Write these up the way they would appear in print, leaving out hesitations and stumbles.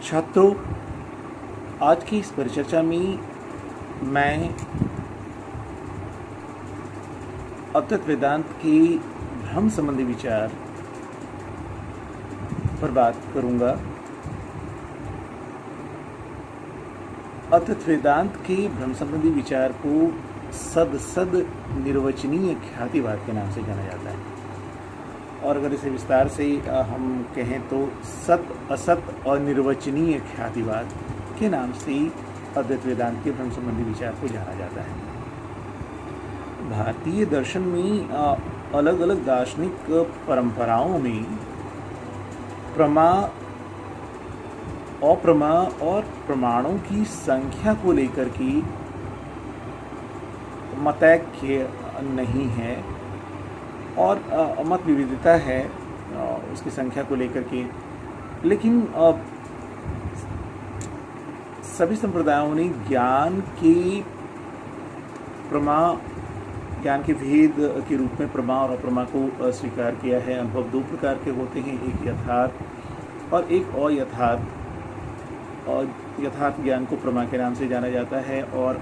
छात्रों, आज की इस परिचर्चा में मैं अद्वैत वेदांत के भ्रम संबंधी विचार पर बात करूंगा। अद्वैत वेदांत के भ्रम संबंधी विचार को सद निर्वचनीय ख्यातिवाद के नाम से जाना जाता है, और अगर इसे विस्तार से हम कहें तो सत असत और निर्वचनीय ख्यातिवाद के नाम से अद्वैत वेदांत के भ्रम संबंधी विचार को जाना जाता है। भारतीय दर्शन में अलग अलग दार्शनिक परंपराओं में प्रमा, अप्रमा और प्रमाणों की संख्या को लेकर की मतैक्य नहीं है और मत विविधता है उसकी संख्या को लेकर के, लेकिन सभी संप्रदायों ने ज्ञान के भेद के रूप में प्रमा और अप्रमा को स्वीकार किया है। अनुभव दो प्रकार के होते हैं, एक यथार्थ और एक अयथार्थ। और यथार्थ ज्ञान को प्रमा के नाम से जाना जाता है और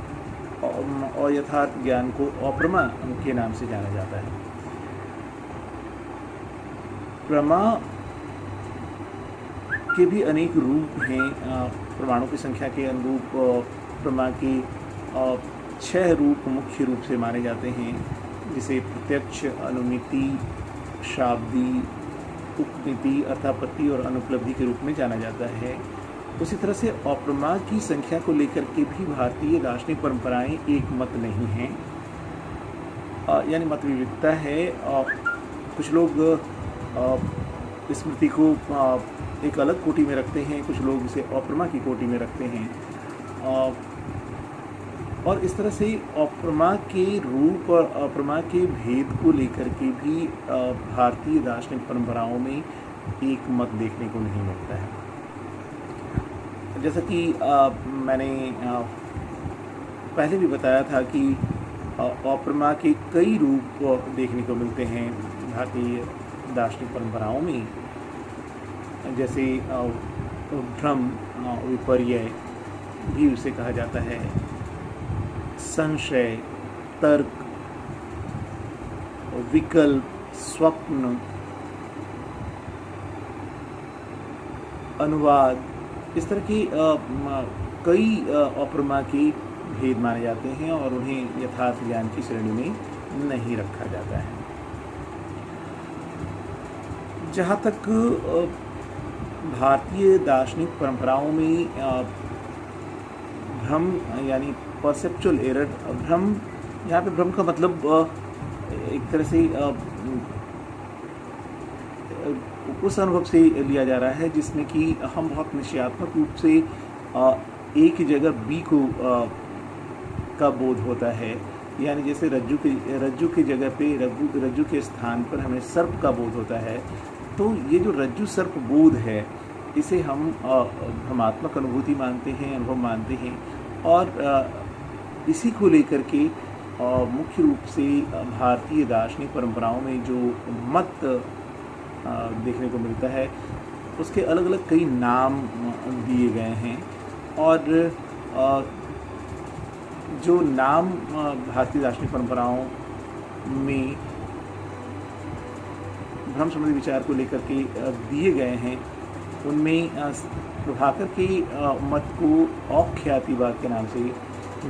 अयथार्थ ज्ञान को अप्रमा के नाम से जाना जाता है। प्रमा के भी अनेक रूप हैं। प्रमाणों की संख्या के अनुरूप प्रमा के 6 रूप मुख्य रूप से माने जाते हैं, जिसे प्रत्यक्ष, अनुमिति, शाब्दी, उपमिति, अर्थापत्ति और अनुपलब्धि के रूप में जाना जाता है। उसी तरह से अप्रमा की संख्या को लेकर के भी भारतीय दार्शनिक परंपराएं एक मत नहीं हैं, यानी मत विविधता है। कुछ लोग स्मृति को एक अलग कोटि में रखते हैं, कुछ लोग इसे अप्रमा की कोटि में रखते हैं, और इस तरह से अप्रमा के रूप और अप्रमा के भेद को लेकर के भी भारतीय दार्शनिक परंपराओं में एक मत देखने को नहीं मिलता है। जैसा कि मैंने पहले भी बताया था कि अप्रमा के कई रूप देखने को मिलते हैं भारतीय दार्शनिक परंपराओं में, जैसे भ्रम, विपर्य भी उसे कहा जाता है, संशय, तर्क, विकल्प, स्वप्न, अनुवाद, इस तरह की कई अप्रमा के भेद माने जाते हैं और उन्हें यथार्थ ज्ञान की श्रेणी में नहीं रखा जाता है। जहाँ तक भारतीय दार्शनिक परंपराओं में भ्रम यानी परसेप्चुअल एरर, भ्रम, यहाँ पे भ्रम का मतलब एक तरह से उस अनुभव से लिया जा रहा है जिसमें कि हम बहुत निश्चयात्मक रूप से एक ही जगह बी को का बोध होता है, यानी जैसे रज्जु की जगह पे रज्जु के स्थान पर हमें सर्प का बोध होता है। तो ये जो रज्जु सर्प बोध है, इसे हम भ्रमात्मक अनुभूति मानते हैं, अनुभव मानते हैं, और इसी को लेकर के मुख्य रूप से भारतीय दार्शनिक परंपराओं में जो मत देखने को मिलता है उसके अलग अलग कई नाम दिए गए हैं, और जो नाम भारतीय दार्शनिक परंपराओं में भ्रम संबंधी विचार को लेकर के दिए गए हैं, उनमें प्रभाकर के मत को अख्यातिवाद के नाम से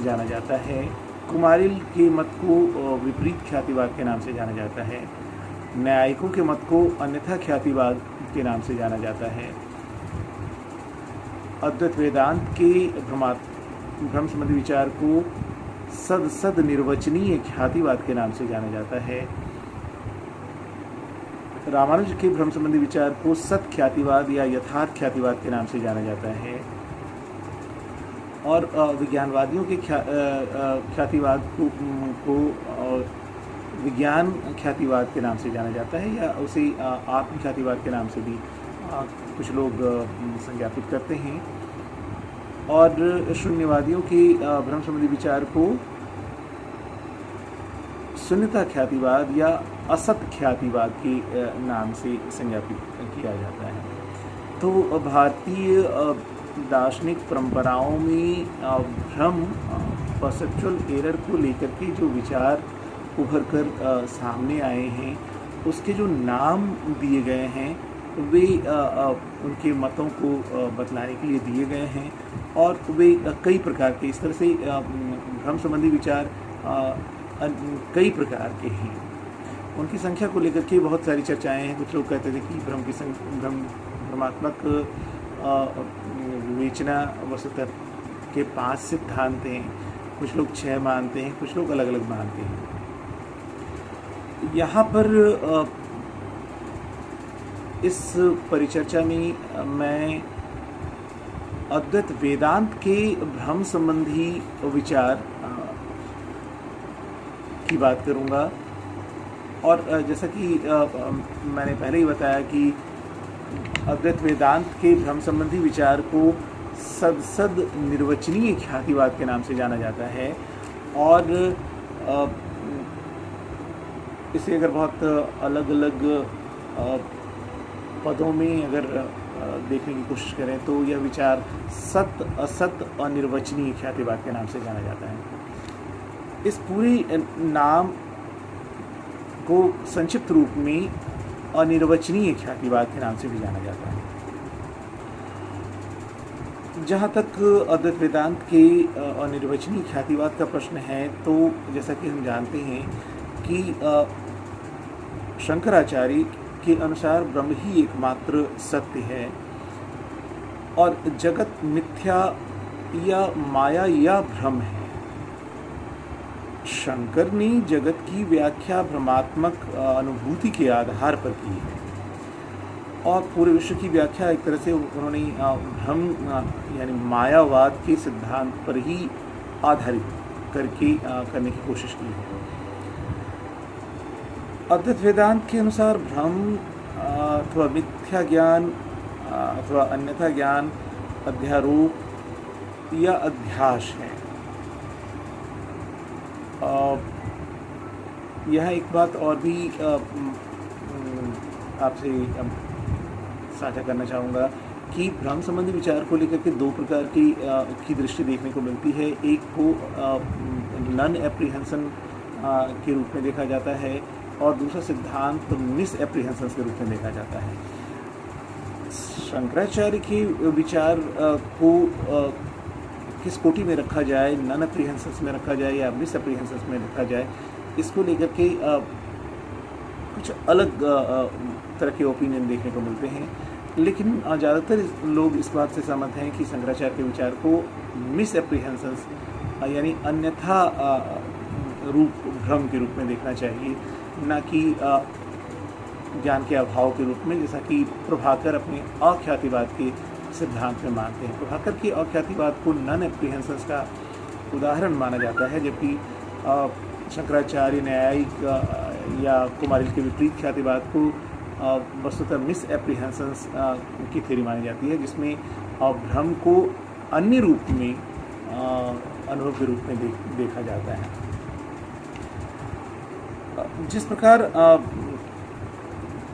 जाना जाता है, कुमारिल के मत को विपरीत ख्यातिवाद के नाम से जाना जाता है, न्यायिकों के मत को अन्यथा ख्यातिवाद के नाम से जाना जाता है, अद्वैत वेदांत के भ्रम संबंधी विचार को सद निर्वचनीय ख्यातिवाद के नाम से जाना जाता है, रामानुज के भ्रम संबंधी विचार को सत ख्यातिवाद या यथार्थ ख्यातिवाद के नाम से जाना जाता है, और विज्ञानवादियों के ख्यातिवाद को विज्ञान ख्यातिवाद के नाम से जाना जाता है, या उसे आत्म ख्यातिवाद के नाम से भी कुछ लोग संज्ञापित करते हैं, और शून्यवादियों के भ्रम संबंधी विचार को शून्यता ख्यातिवाद या असत ख्यातिवाद के नाम से संज्ञापित किया जाता है। तो भारतीय दार्शनिक परंपराओं में भ्रम, परसेप्चुअल एरर को लेकर के जो विचार उभर कर सामने आए हैं, उसके जो नाम दिए गए हैं वे उनके मतों को बतलाने के लिए दिए गए हैं। और वे कई प्रकार के, इस तरह से भ्रम संबंधी विचार कई प्रकार के हैं। उनकी संख्या को लेकर के बहुत सारी चर्चाएं हैं। कुछ लोग कहते थे कि भ्रमात्मक विवेचना वस्तुतः के 5 सिद्धांत हैं, कुछ लोग 6 मानते हैं, कुछ लोग अलग अलग मानते हैं। यहाँ पर इस परिचर्चा में मैं अद्वैत वेदांत के भ्रम संबंधी विचार की बात करूँगा। और जैसा कि मैंने पहले ही बताया कि अद्वैत वेदांत के भ्रम संबंधी विचार को सद निर्वचनीय ख्यातिवाद के नाम से जाना जाता है। और इसे अगर बहुत अलग अलग पदों में अगर देखने की कोशिश करें तो यह विचार सत्य असत्य अनिर्वचनीय ख्यातिवाद के नाम से जाना जाता है। इस पूरे नाम को संक्षिप्त रूप में अनिर्वचनीय ख्यातिवाद के नाम से भी जाना जाता है। जहाँ तक अद्वैत वेदांत के अनिर्वचनीय ख्यातिवाद का प्रश्न है, तो जैसा कि हम जानते हैं कि शंकराचार्य के अनुसार ब्रह्म ही एकमात्र सत्य है और जगत मिथ्या या माया या भ्रम है। शंकर ने जगत की व्याख्या भ्रमात्मक अनुभूति के आधार पर की है और पूरे विश्व की व्याख्या एक तरह से उन्होंने भ्रम यानी मायावाद के सिद्धांत पर ही आधारित करके करने की कोशिश की है। अद्वैत वेदांत के अनुसार भ्रम अथवा मिथ्या ज्ञान अथवा अन्यथा ज्ञान अध्यारोप या अध्यास है। यह एक बात और भी आपसे साझा करना चाहूँगा कि भ्रम संबंधी विचार को लेकर के 2 प्रकार की दृष्टि देखने को मिलती है। एक को नॉन एप्रीहेंशन के रूप में देखा जाता है और दूसरा सिद्धांत मिस एप्रीहेंशन के रूप में देखा जाता है। शंकराचार्य के विचार को किस कोटि में रखा जाए, नॉन एप्रीहेंशंस में रखा जाए या मिस एप्रीहेंशंस में रखा जाए, इसको लेकर के कुछ अलग तरह के ओपिनियन देखने को मिलते हैं। लेकिन ज़्यादातर लोग इस बात से सहमत हैं कि शंकराचार्य के विचार को मिस एप्रीहेंशंस यानी अन्यथा रूप भ्रम के रूप में देखना चाहिए, न कि ज्ञान के अभाव के रूप में, जैसा कि प्रभाकर अपने अख्यातिवाद के सिद्धांत में मानते हैं। प्रभाकर के अख्यातिवाद को नॉन एप्रीहेंशंस का उदाहरण माना जाता है, जबकि शंकराचार्य न्यायिक या कुमारिल के विपरीत ख्यातिवाद को वस्तुतः मिस एप्रीहेंशंस की थ्योरी मानी जाती है, जिसमें भ्रम को अन्य रूप में अनुभव के रूप में देखा जाता है। जिस प्रकार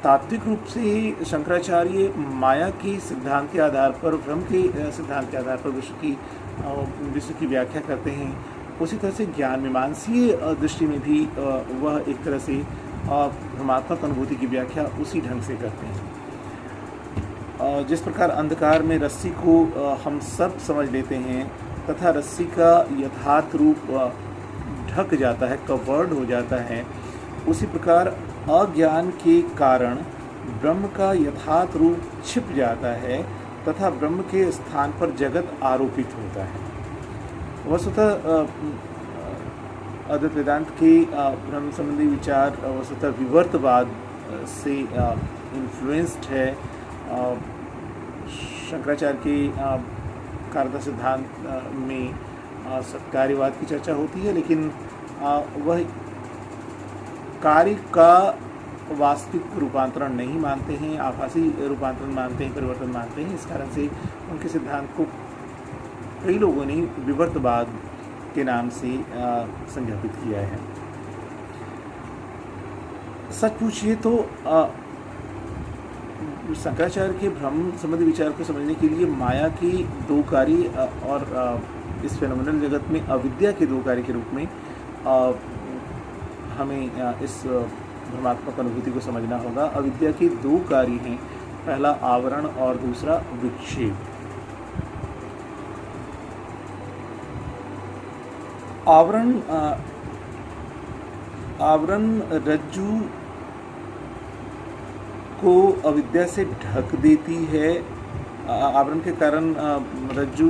तात्विक रूप से शंकराचार्य माया के सिद्धांत के आधार पर, भ्रम के सिद्धांत के आधार पर विश्व की व्याख्या करते हैं, उसी तरह से ज्ञान मीमांसीय दृष्टि में भी वह एक तरह से भ्रमात्मक अनुभूति की व्याख्या उसी ढंग से करते हैं। जिस प्रकार अंधकार में रस्सी को हम सब समझ लेते हैं तथा रस्सी का यथार्थ रूप ढक जाता है, कवर्ड हो जाता है, उसी प्रकार अज्ञान के कारण ब्रह्म का यथार्थ रूप छिप जाता है तथा ब्रह्म के स्थान पर जगत आरोपित होता है। वस्तुतः अद्वैत वेदांत के ब्रह्म संबंधी विचार वस्तुतः विवर्तवाद से इन्फ्लुएंस्ड है। शंकराचार्य के कारता सिद्धांत में सत्कार्यवाद की चर्चा होती है, लेकिन वह कार्य का वास्तविक रूपांतरण नहीं मानते हैं, आभासी रूपांतरण मानते हैं, परिवर्तन मानते हैं। इस कारण से उनके सिद्धांत को कई लोगों ने विवर्तवाद के नाम से संज्ञापित किया है। सच पूछिए तो शंकराचार्य के भ्रम संबंधी विचार को समझने के लिए माया के दो कार्य और इस फेनोमेनल जगत में अविद्या के दो कार्य के रूप में हमें इस भ्रमात्मक अनुभूति को समझना होगा। अविद्या के दो कार्य हैं, पहला आवरण और दूसरा विक्षेप। आवरण रज्जु को अविद्या से ढक देती है। आवरण के कारण रज्जु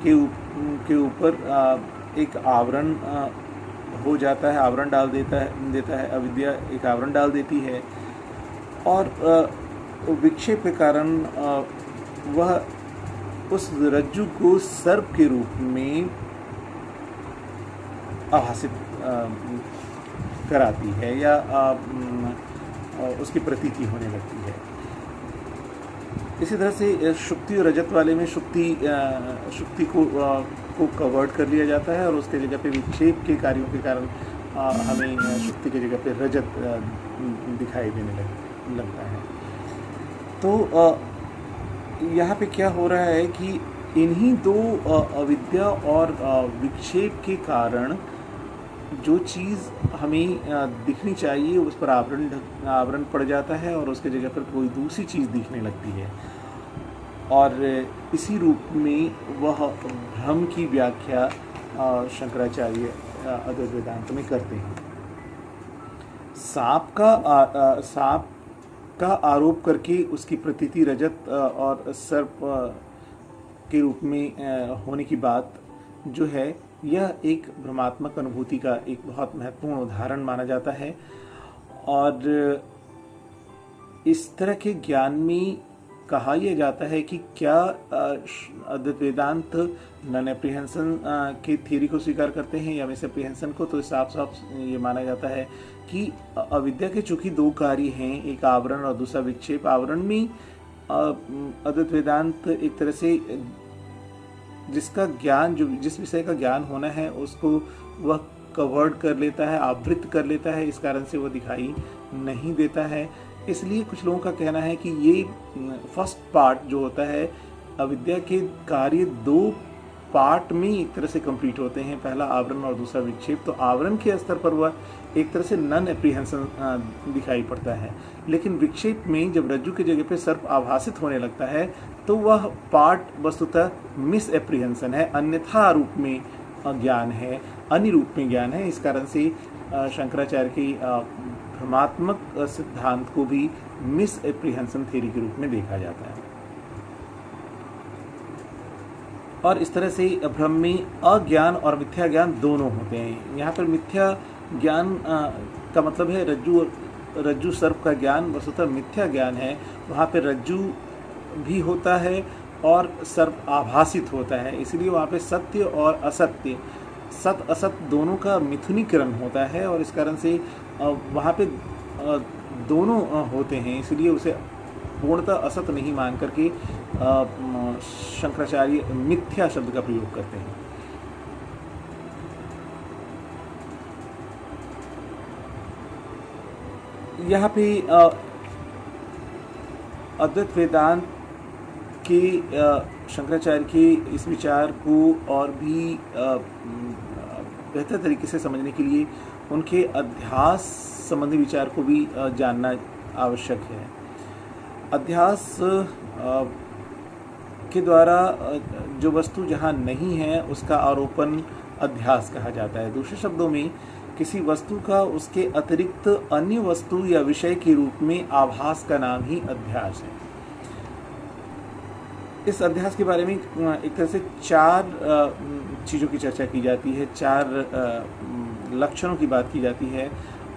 के ऊपर एक आवरण हो जाता है, आवरण डाल देता है अविद्या एक आवरण डाल देती है, और विक्षेप के कारण वह उस रज्जु को सर्प के रूप में आभासित कराती है या उसकी प्रतीति होने लगती है। इसी तरह से शुक्ति और रजत वाले में शुक्ति को कवर्ड कर लिया जाता है और उसके जगह पे विक्षेप के कार्यों के कारण हमें शुक्ति की जगह पे रजत दिखाई देने लगता है। तो यहाँ पे क्या हो रहा है कि इन्हीं दो अविद्या और विक्षेप के कारण जो चीज़ हमें दिखनी चाहिए उस पर आवरण पड़ जाता है और उसके जगह पर कोई दूसरी चीज़ दिखने लगती है, और इसी रूप में वह भ्रम की व्याख्या शंकराचार्य अद्वैत वेदांत में करते हैं। सांप का आरोप करके उसकी प्रतीति रजत और सर्प के रूप में होने की बात जो है, यह एक भ्रमात्मक अनुभूति का एक बहुत महत्वपूर्ण उदाहरण माना जाता है। और इस तरह के ज्ञान में कहा यह जाता है कि क्या अद्वैत वेदांत नॉन एप्रीहेंशन की थ्योरी को स्वीकार करते हैं या मिस एप्रीहेंशन को, तो साफ ये माना जाता है कि अविद्या के चूंकि दो कार्य हैं, एक आवरण और दूसरा विक्षेप। आवरण में अद्वैत वेदांत एक तरह से जिसका ज्ञान जिस विषय का ज्ञान होना है उसको वह कवर्ड कर लेता है, आवृत कर लेता है, इस कारण से वह दिखाई नहीं देता है। इसलिए कुछ लोगों का कहना है कि ये फर्स्ट पार्ट जो होता है अविद्या के कार्य दो पार्ट में एक तरह से कंप्लीट होते हैं, पहला आवरण और दूसरा विक्षेप। तो आवरण के स्तर पर वह एक तरह से नॉन एप्रीहेंशन दिखाई पड़ता है, लेकिन विक्षेप में जब रज्जु की जगह पे सर्प आभासित होने लगता है तो वह पार्ट वस्तुतः मिस एप्रीहेंशन है, अन्यथा रूप में ज्ञान है, अन्य रूप में ज्ञान है। इस कारण से शंकराचार्य की भ्रमात्मक सिद्धांत को भी मिस एप्रीहेंशन थ्योरी के रूप में देखा जाता है। और इस तरह से भ्रम में अज्ञान और मिथ्या ज्ञान दोनों होते हैं। यहाँ पर मिथ्या ज्ञान का मतलब है रज्जु सर्प का ज्ञान वस्तुतः मिथ्या ज्ञान है। वहाँ पे रज्जु भी होता है और सर्प आभासित होता है, इसलिए वहाँ पे सत्य और असत्य, सत असत दोनों का मिथुनीकरण होता है, और इस कारण से वहाँ पे दोनों होते हैं, इसलिए उसे पूर्णतः असत नहीं मान करके शंकराचार्य मिथ्या शब्द का प्रयोग करते हैं। यहाँ पे अद्वैत वेदांत के शंकराचार्य के इस विचार को और भी बेहतर तरीके से समझने के लिए उनके अध्यास संबंधी विचार को भी जानना आवश्यक है। अध्यास के द्वारा जो वस्तु जहाँ नहीं है उसका आरोपण अध्यास कहा जाता है। दूसरे शब्दों में किसी वस्तु का उसके अतिरिक्त अन्य वस्तु या विषय के रूप में आभास का नाम ही अध्यास है। इस अध्यास के बारे में एक तरह से चार चीज़ों की चर्चा की जाती है, चार लक्षणों की बात की जाती है,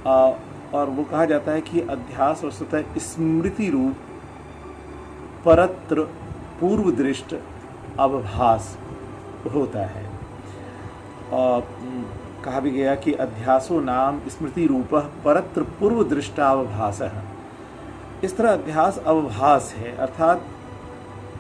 और वो कहा जाता है कि अध्यास वस्तुतः स्मृति रूप परत्र पूर्व दृष्ट अवभास होता है। कहा भी गया कि अध्यासो नाम स्मृति रूप परत्र पूर्व दृष्टावभास। इस तरह अध्यास अवभास है, अर्थात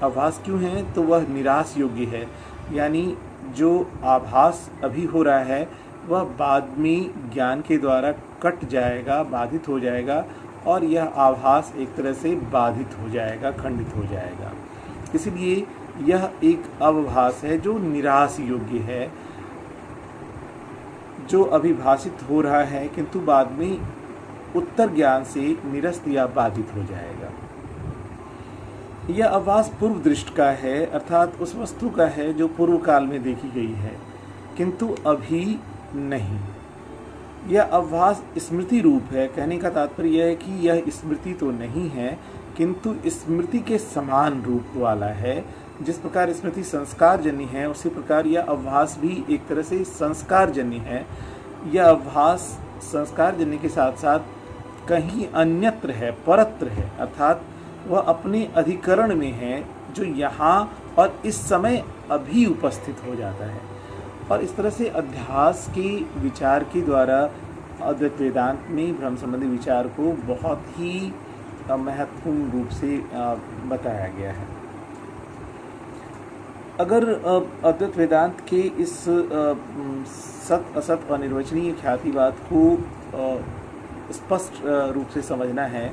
आभास क्यों है तो वह निराश योग्य है, यानी जो आभास अभी हो रहा है वह बाद में ज्ञान के द्वारा कट जाएगा, बाधित हो जाएगा और यह आभास एक तरह से बाधित हो जाएगा, खंडित हो जाएगा। इसलिए यह एक अवभास है जो निराश योग्य है, जो अभिभाषित हो रहा है किंतु बाद में उत्तर ज्ञान से निरस्त या बाधित हो जाएगा। यह आभास पूर्व दृष्ट का है, अर्थात उस वस्तु का है जो पूर्व काल में देखी गई है किंतु अभी नहीं। यह आभास स्मृति रूप है। कहने का तात्पर्य यह है कि यह स्मृति तो नहीं है किंतु स्मृति के समान रूप वाला है। जिस प्रकार स्मृति संस्कारजन्य है, उसी प्रकार यह आभास भी एक तरह से संस्कारजन्य है। यह आभास संस्कारजन्य के साथ साथ कहीं अन्यत्र है, परत्र है, अर्थात वह अपने अधिकरण में है जो यहाँ और इस समय अभी उपस्थित हो जाता है। और इस तरह से अध्यास के विचार के द्वारा अद्वैत वेदांत में ब्रह्म संबंधी विचार को बहुत ही महत्वपूर्ण रूप से बताया गया है। अगर अद्वैत वेदांत के इस सत असत अनिर्वचनीय ख्यातिवाद को स्पष्ट रूप से समझना है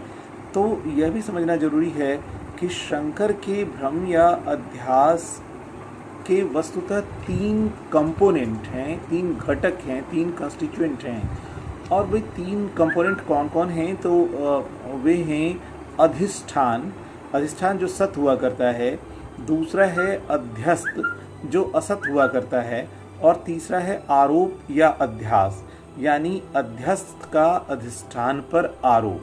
तो यह भी समझना जरूरी है कि शंकर के भ्रम या अध्यास के वस्तुतः 3 कंपोनेंट हैं, 3 घटक हैं, 3 कंस्टिट्यूएंट हैं। और वे 3 कंपोनेंट कौन कौन हैं? तो वे हैं अधिष्ठान, अधिष्ठान जो सत हुआ करता है, दूसरा है अध्यस्त जो असत हुआ करता है, और तीसरा है आरोप या अध्यास, यानी अध्यस्त का अधिष्ठान पर आरोप।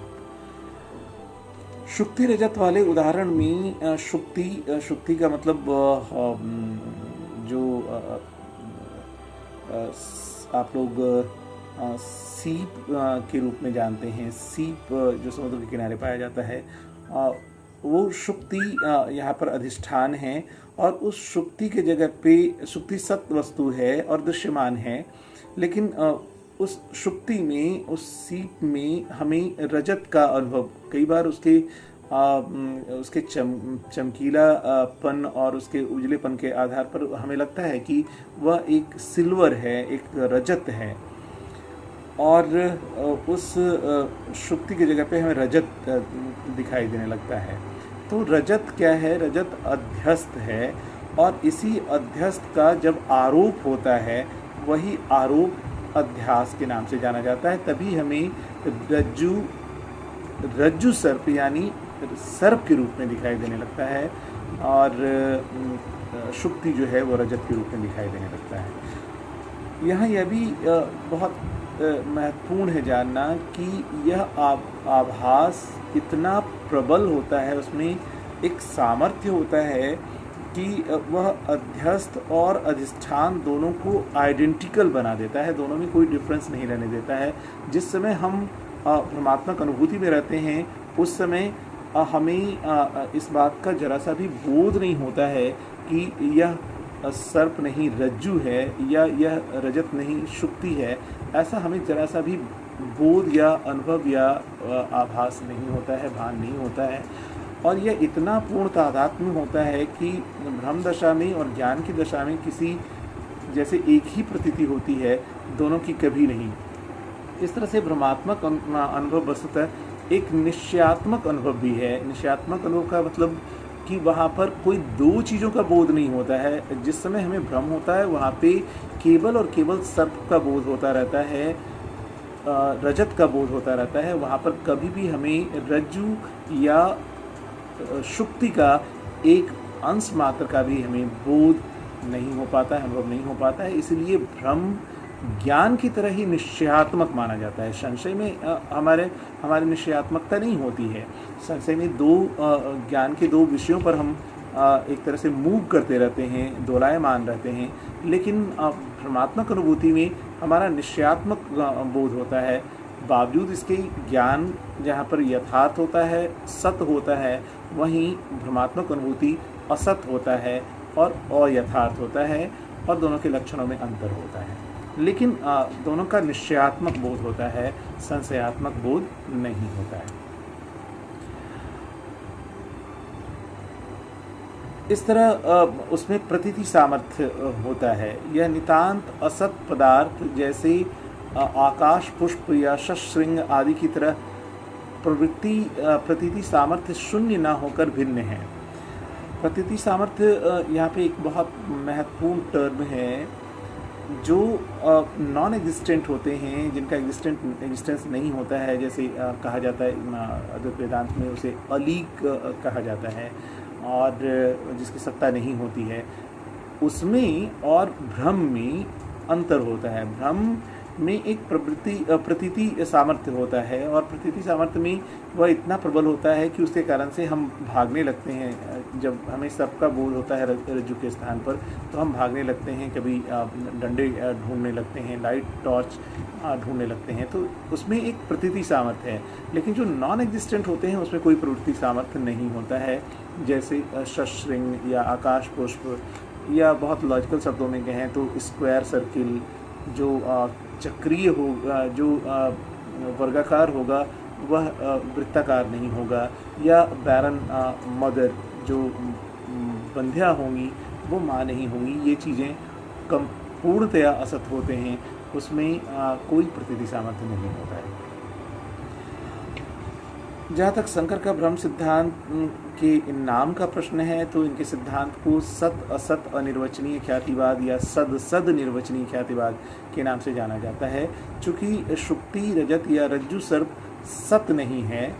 शुक्ति रजत वाले उदाहरण में शुक्ति का मतलब जो आप लोग सीप के रूप में जानते हैं, सीप जो समुद्र के किनारे पाया जाता है, वो शुक्ति यहाँ पर अधिष्ठान है। और उस शुक्ति के जगह पे शुक्ति सत्य वस्तु है और दृश्यमान है, लेकिन उस शुक्ति में, उस सीप में हमें रजत का अनुभव, कई बार उसके चमकीलापन और उसके उजलेपन के आधार पर हमें लगता है कि वह एक सिल्वर है, एक रजत है, और उस शुक्ति की जगह पे हमें रजत दिखाई देने लगता है। तो रजत क्या है? रजत अध्यस्त है, और इसी अध्यस्त का जब आरोप होता है वही आरोप अध्यास के नाम से जाना जाता है। तभी हमें रज्जु सर्प यानी सर्प के रूप में दिखाई देने लगता है, और शुक्ति जो है वो रजत के रूप में दिखाई देने लगता है। यहाँ यह भी बहुत महत्वपूर्ण है जानना कि यह आभास इतना प्रबल होता है, उसमें एक सामर्थ्य होता है कि वह अध्यस्त और अधिष्ठान दोनों को आइडेंटिकल बना देता है, दोनों में कोई डिफरेंस नहीं रहने देता है। जिस समय हम भ्रमात्मक अनुभूति में रहते हैं उस समय हमें इस बात का जरा सा भी बोध नहीं होता है कि यह सर्प नहीं रज्जु है या यह रजत नहीं शुक्ति है। ऐसा हमें जरा सा भी बोध या अनुभव या आभास नहीं होता है, भान नहीं होता है। और यह इतना पूर्ण तादाद में होता है कि भ्रम दशा में और ज्ञान की दशा में किसी जैसे एक ही प्रतीति होती है, दोनों की कभी नहीं। इस तरह से भ्रमात्मक अनुभव वस्तुतः एक निश्चयात्मक अनुभव भी है। निश्चयात्मक अनुभव का मतलब कि वहाँ पर कोई दो चीज़ों का बोध नहीं होता है। जिस समय हमें भ्रम होता है वहाँ पे केवल और केवल सर्प का बोध होता रहता है, रजत का बोध होता रहता है। वहाँ पर कभी भी हमें रज्जु या शुक्ति का एक अंश मात्र का भी हमें बोध नहीं हो पाता है, अनुभव नहीं हो पाता है। इसलिए भ्रम ज्ञान की तरह ही निश्चयात्मक माना जाता है। संशय में हमारी निश्चयात्मकता नहीं होती है। संशय में ज्ञान के दो विषयों पर हम एक तरह से मूव करते रहते हैं, दोलायमान रहते हैं। लेकिन भ्रमात्मक अनुभूति में हमारा निश्चयात्मक बोध होता है, बावजूद इसके ज्ञान जहाँ पर यथार्थ होता है, सत्य होता है, वहीं भ्रमात्मक अनुभूति असत होता है और अयथार्थ होता है, और दोनों के लक्षणों में अंतर होता है। लेकिन दोनों का निश्चयात्मक बोध होता है, संशयात्मक बोध नहीं होता है। इस तरह उसमें प्रतीति सामर्थ्य होता है। यह नितांत असत पदार्थ जैसे आकाश, पुष्प या शश्रृंग आदि की तरह प्रतीति सामर्थ्य शून्य ना होकर भिन्न है। प्रतीति सामर्थ्य यहाँ पे एक बहुत महत्वपूर्ण टर्म है। जो नॉन एग्जिस्टेंट होते हैं, जिनका एग्जिस्टेंस नहीं होता है, जैसे कहा जाता है अद्वैत वेदांत में उसे अलीक कहा जाता है, और जिसकी सत्ता नहीं होती है, उसमें और भ्रम में अंतर होता है। भ्रम में एक प्रतीति सामर्थ्य होता है, और प्रतीति सामर्थ्य में वह इतना प्रबल होता है कि उसके कारण से हम भागने लगते हैं। जब हमें सबका बोध होता है रज्जु के स्थान पर, तो हम भागने लगते हैं, कभी डंडे ढूंढने लगते हैं, लाइट टॉर्च ढूंढने लगते हैं, तो उसमें एक प्रतीति सामर्थ्य है। लेकिन जो नॉन एग्जिस्टेंट होते हैं उसमें कोई प्रवृत्ति सामर्थ्य नहीं होता है। जैसे शस्त्रृंग या आकाश पुष्प, या बहुत लॉजिकल शब्दों में कहें तो स्क्वायर सर्किल, जो चक्रीय होगा, जो वर्गाकार होगा, वह वृत्ताकार नहीं होगा, या बैरन मदर, जो बंध्या होंगी वो माँ नहीं होंगी। ये चीज़ें कम पूर्णतया असत होते हैं, उसमें कोई प्रतीति सामर्थ्य नहीं होता है। जहाँ तक शंकर का ब्रह्म सिद्धांत के नाम का प्रश्न है, तो इनके सिद्धांत को सत असत अनिर्वचनीय ख्यातिवाद या सद सद निर्वचनीय ख्यातिवाद के नाम से जाना जाता है। चूँकि शुक्ति रजत या रज्जु सर्प सत नहीं है।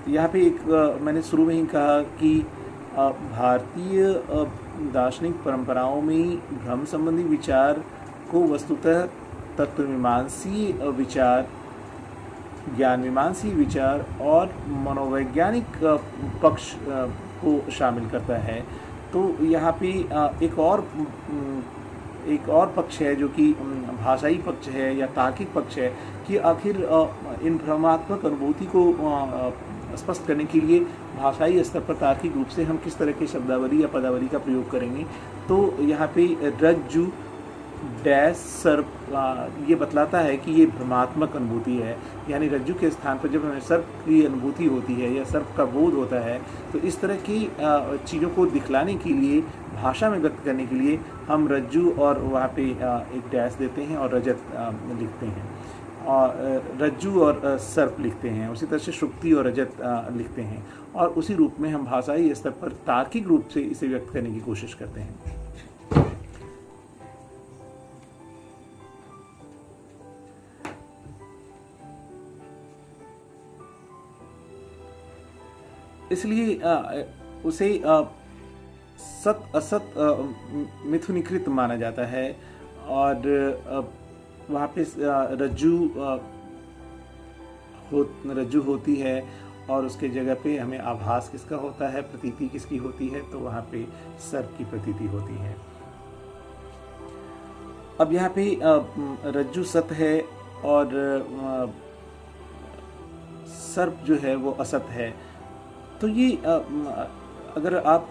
यहाँ पे एक मैंने शुरू में ही कहा कि भारतीय दार्शनिक परंपराओं में भ्रम संबंधी विचार को वस्तुतः तत्वमीमांसी विचार, ज्ञान मीमांसी विचार और मनोवैज्ञानिक पक्ष को शामिल करता है। तो यहाँ पे एक और पक्ष है जो कि भाषाई पक्ष है या तार्किक पक्ष है, कि आखिर इन भ्रमात्मक अनुभूति को स्पष्ट करने के लिए भाषाई स्तर पर तार्किक रूप से हम किस तरह की शब्दावली या पदावली का प्रयोग करेंगे। तो यहाँ पे रज्जु डैश सर्प ये बतलाता है कि ये भ्रमात्मक अनुभूति है, यानी रज्जु के स्थान पर जब हमें सर्प की अनुभूति होती है या सर्प का बोध होता है, तो इस तरह की चीज़ों को दिखलाने के लिए, भाषा में व्यक्त करने के लिए हम रज्जु और वहाँ पे एक डैश देते हैं और रजत लिखते हैं, और रज्जु और सर्प लिखते हैं। उसी तरह से शुक्ति और रजत लिखते हैं, और उसी रूप में हम भाषाई स्तर पर तार्किक रूप से इसे व्यक्त करने की कोशिश करते हैं। इसलिए उसे सत असत मिथुनीकृत माना जाता है, और वहाँ पे रज्जु होती है, और उसके जगह पे हमें आभास किसका होता है, प्रतीति किसकी होती है, तो वहाँ पे सर्प की प्रतीति होती है। अब यहाँ पे रज्जु सत है और सर्प जो है वो असत है। तो ये अगर आप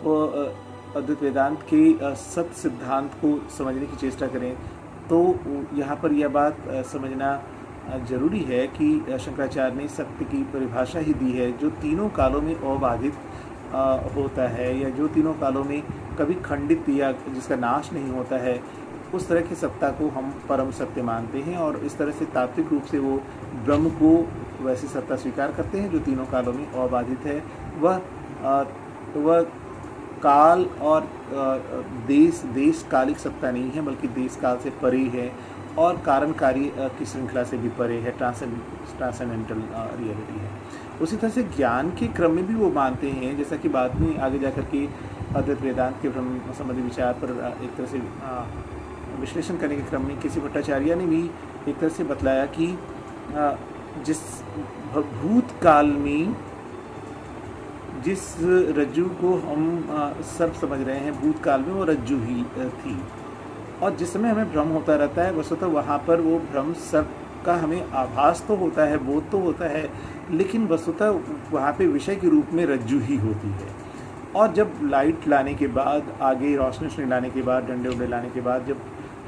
अद्वैत वेदांत के सत सिद्धांत को समझने की चेष्टा करें, तो यहाँ पर यह बात समझना जरूरी है कि शंकराचार्य ने सत्य की परिभाषा ही दी है, जो तीनों कालों में अबाधित होता है, या जो तीनों कालों में कभी खंडित या जिसका नाश नहीं होता है, उस तरह की सत्ता को हम परम सत्य मानते हैं। और इस तरह से तात्विक रूप से वो ब्रह्म को वैसी सत्ता स्वीकार करते हैं जो तीनों कालों में अबाधित है। वह काल और देश कालिक सत्ता नहीं है, बल्कि देश काल से परे है, और कारण कार्य की श्रृंखला से भी परे है, ट्रांसेंडेंटल रियलिटी है। उसी तरह से ज्ञान के क्रम में भी वो मानते हैं, जैसा कि बाद में आगे जाकर के अद्वैत वेदांत के ब्रह्म संबंधी विचार पर एक तरह से विश्लेषण करने के क्रम में केसी भट्टाचार्य ने भी एक तरह से बतलाया कि जिस भूतकाल में जिस रज्जु को हम सर्प समझ रहे हैं, भूतकाल में वो रज्जु ही थी, और जिस समय हमें भ्रम होता रहता है, वस्तुतः वहाँ पर वो भ्रम सर्प का हमें आभास तो होता है, बोध तो होता है, लेकिन वस्तुतः वहाँ पे विषय के रूप में रज्जु ही होती है। और जब लाइट लाने के बाद, आगे रोशनी लाने के बाद, डंडे उंडे लाने के बाद, जब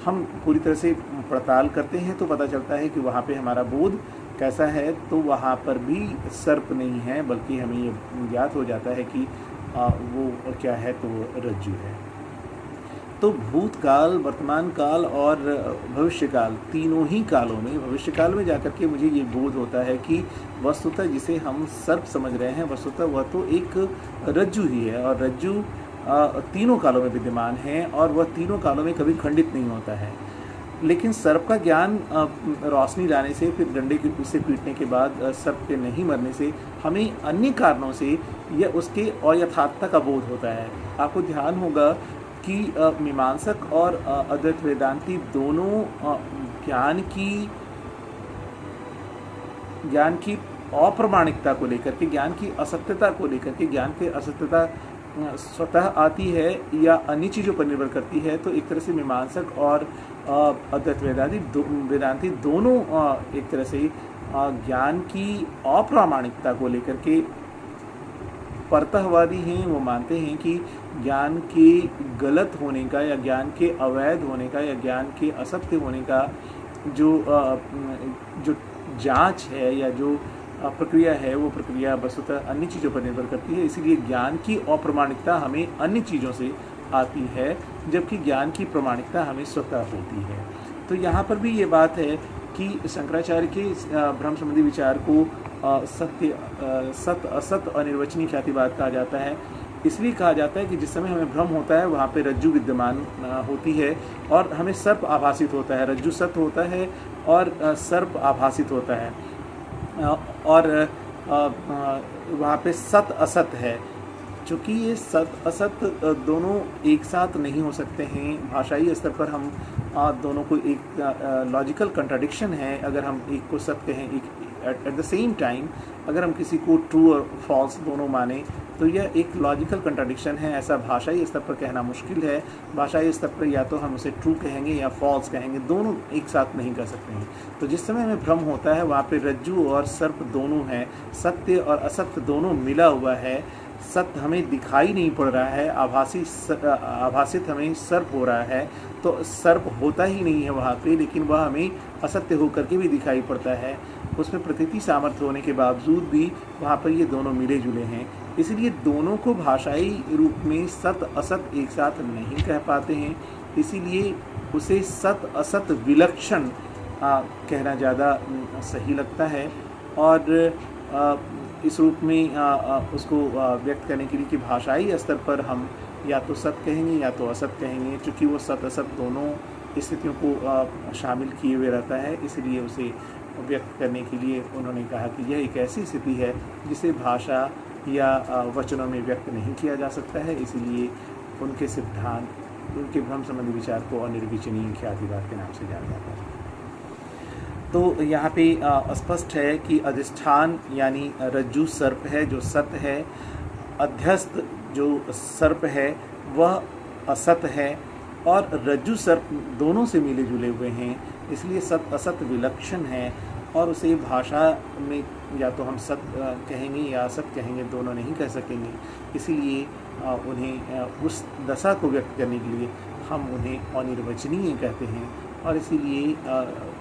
हम पूरी तरह से पड़ताल करते हैं, तो पता चलता है कि वहाँ पे हमारा बोध कैसा है, तो वहाँ पर भी सर्प नहीं है, बल्कि हमें ये ज्ञात हो जाता है कि वो क्या है, तो वो रज्जु है। तो भूतकाल, वर्तमान काल और भविष्य काल, तीनों ही कालों में, भविष्य काल में जाकर के मुझे ये बोध होता है कि वस्तुतः जिसे हम सर्प समझ रहे हैं, वस्तुतः वह तो एक रज्जु ही है, और रज्जु तीनों कालों में विद्यमान है और वह तीनों कालों में कभी खंडित नहीं होता है। लेकिन सर्प का ज्ञान रोशनी लाने से, फिर डंडे से पीटने के बाद सर्प के नहीं मरने से, हमें अन्य कारणों से यह उसके अयथार्थता का बोध होता है। आपको ध्यान होगा कि मीमांसक और अद्वैत वेदांती दोनों ज्ञान की अप्रामाणिकता को लेकर के, ज्ञान की असत्यता को लेकर के, ज्ञान की असत्यता स्वतः आती है या अन्य चीज़ों पर निर्भर करती है, तो एक तरह से मीमांसक और अद्वैत वेदांती दोनों एक तरह से ज्ञान की अप्रामाणिकता को लेकर के परतःवादी हैं। वो मानते हैं कि ज्ञान के गलत होने का, या ज्ञान के अवैध होने का, या ज्ञान के असत्य होने का जो जांच है या जो प्रक्रिया है, वो प्रक्रिया वस्तुतः अन्य चीज़ों पर निर्भर करती है। इसीलिए ज्ञान की अप्रामाणिकता हमें अन्य चीज़ों से आती है, जबकि ज्ञान की प्रामाणिकता हमें स्वतः होती है। तो यहाँ पर भी ये बात है कि शंकराचार्य के ब्रह्म संबंधी विचार को सत असत अनिर्वचनीय ख्यातिवाद कहा जाता है। इसलिए कहा जाता है कि जिस समय हमें भ्रम होता है वहाँ पे रज्जु विद्यमान होती है और हमें सर्प आभासित होता है। रज्जु सत्य होता है और सर्प आभासित होता है, और वहाँ पे सत असत है। चूँकि ये सत असत दोनों एक साथ नहीं हो सकते हैं, भाषाई स्तर पर हम दोनों को एक लॉजिकल कंट्राडिक्शन है। अगर हम एक को सत्य कहें, एक एट द सेम टाइम अगर हम किसी को ट्रू और फॉल्स दोनों माने, तो यह एक लॉजिकल कंट्राडिक्शन है। ऐसा भाषाई स्तर पर कहना मुश्किल है। भाषाई स्तर पर या तो हम उसे ट्रू कहेंगे या फॉल्स कहेंगे, दोनों एक साथ नहीं कर सकते हैं। तो जिस समय हमें भ्रम होता है वहाँ पे रज्जु और सर्प दोनों हैं, सत्य और असत्य दोनों मिला हुआ है। सत्य हमें दिखाई नहीं पड़ रहा है, आभासित हमें सर्प हो रहा है। तो सर्प होता ही नहीं है वहाँ पे, लेकिन वह हमें असत्य होकर के भी दिखाई पड़ता है। उसमें प्रतीति सामर्थ्य होने के बावजूद भी वहाँ पर ये दोनों मिले जुले हैं। इसलिए दोनों को भाषाई रूप में सत असत एक साथ नहीं कह पाते हैं। इसीलिए उसे सत असत विलक्षण कहना ज़्यादा सही लगता है। और इस रूप में उसको व्यक्त करने के लिए कि भाषाई स्तर पर हम या तो सत्य कहेंगे या तो असत कहेंगे, क्योंकि वो सत असत दोनों स्थितियों को शामिल किए हुए रहता है। इसलिए उसे व्यक्त करने के लिए उन्होंने कहा कि यह एक ऐसी स्थिति है जिसे भाषा या वचनों में व्यक्त नहीं किया जा सकता है। इसीलिए उनके सिद्धांत, उनके भ्रम संबंधी विचार को अनिर्वचनीय ख्यातिवाद के नाम से जाना जाता है। तो यहाँ पे स्पष्ट है कि अधिष्ठान यानी रज्जु सर्प है जो सत्य है, अध्यस्त जो सर्प है वह असत है, और रज्जु सर्प दोनों से मिले जुले हुए हैं। इसलिए सत असत विलक्षण है, और उसे भाषा में या तो हम सत्य कहेंगे या असत कहेंगे, दोनों नहीं कह सकेंगे। इसीलिए उन्हें उस दशा को व्यक्त करने के लिए हम उन्हें अनिर्वचनीय कहते हैं, और इसीलिए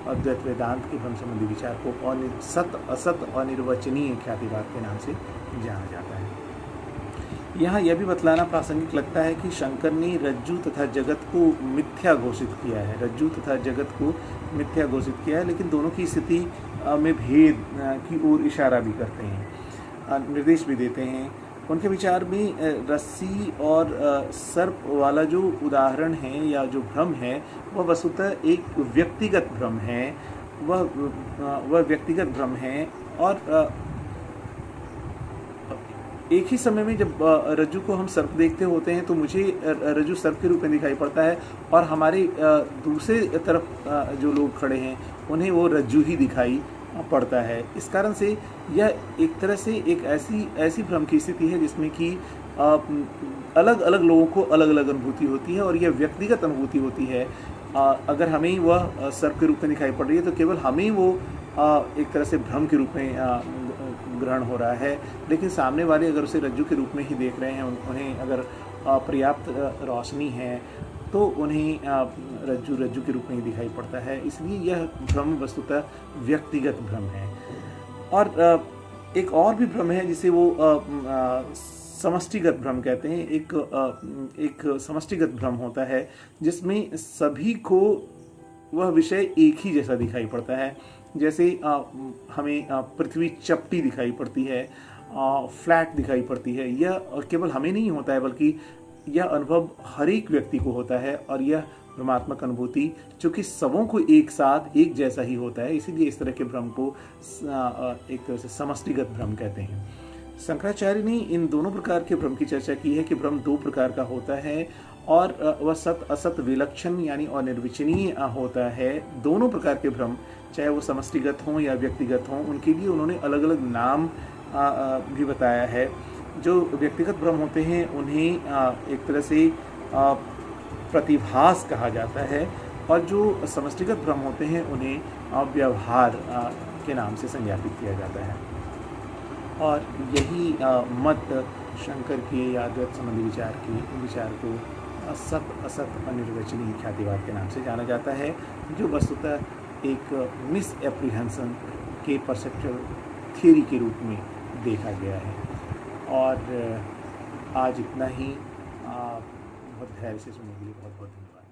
अद्वैत वेदांत के भ्रम संबंधी विचार को सत असत अनिर्वचनीय ख्यातिवाद के नाम से जाना जाता है। यहाँ यह भी बतलाना प्रासंगिक लगता है कि शंकर ने रज्जु तथा जगत को मिथ्या घोषित किया है। रज्जु तथा जगत को मिथ्या घोषित किया है, लेकिन दोनों की स्थिति में भेद की ओर इशारा भी करते हैं, निर्देश भी देते हैं। उनके विचार में रस्सी और सर्प वाला जो उदाहरण है या जो भ्रम है वह वस्तुतः एक व्यक्तिगत भ्रम है। वह व्यक्तिगत भ्रम है, और एक ही समय में जब रज्जु को हम सर्प देखते होते हैं तो मुझे रज्जु सर्प के रूप में दिखाई पड़ता है, और हमारे दूसरे तरफ जो लोग खड़े हैं उन्हें वो रज्जु ही दिखाई पड़ता है। इस कारण से यह एक तरह से एक ऐसी भ्रम की स्थिति है जिसमें कि अलग अलग लोगों को अलग अलग अनुभूति होती है, और यह व्यक्तिगत अनुभूति होती है। अगर हमें वह सर्प के रूप में दिखाई पड़ रही है तो केवल हमें वो एक तरह से भ्रम के रूप में ग्रहण हो रहा है, लेकिन सामने वाले अगर उसे रज्जु के रूप में ही देख रहे हैं, उन्हें अगर पर्याप्त रोशनी है तो उन्हें रज्जु के रूप में ही दिखाई पड़ता है। इसलिए यह भ्रम वस्तुतः व्यक्तिगत भ्रम है। और एक और भी भ्रम है जिसे वो समष्टिगत भ्रम कहते हैं। एक समष्टिगत भ्रम होता है जिसमें सभी को वह विषय एक ही जैसा दिखाई पड़ता है। जैसे हमें पृथ्वी चपटी दिखाई पड़ती है, फ्लैट दिखाई पड़ती है। यह केवल हमें नहीं होता है बल्कि यह अनुभव हर एक व्यक्ति को होता है, और यह भ्रमात्मक अनुभूति चूँकि सबों को एक साथ एक जैसा ही होता है, इसीलिए इस तरह के भ्रम को एक तरह से समष्टिगत भ्रम कहते हैं। शंकराचार्य ने इन दोनों प्रकार के भ्रम की चर्चा की है कि भ्रम दो प्रकार का होता है, और वह सत असत विलक्षण यानी अनिर्वचनीय होता है। दोनों प्रकार के भ्रम, चाहे वो समष्टिगत हों या व्यक्तिगत हों, उनके लिए उन्होंने अलग अलग नाम भी बताया है। जो व्यक्तिगत भ्रम होते हैं उन्हें एक तरह से प्रतिभास कहा जाता है, और जो समष्टिगत भ्रम होते हैं उन्हें व्यवहार के नाम से संज्ञापित किया जाता है। और यही मत शंकर के या अद्वैत संबंधी विचार को सत असत अनिर्वचनीय ख्यातिवाद के नाम से जाना जाता है, जो वस्तुतः एक मिस एप्रीहेंशन के परसेप्चुअल थियरी के रूप में देखा गया है। और आज इतना ही। बहुत धैर्य से सुनने के लिए बहुत बहुत धन्यवाद।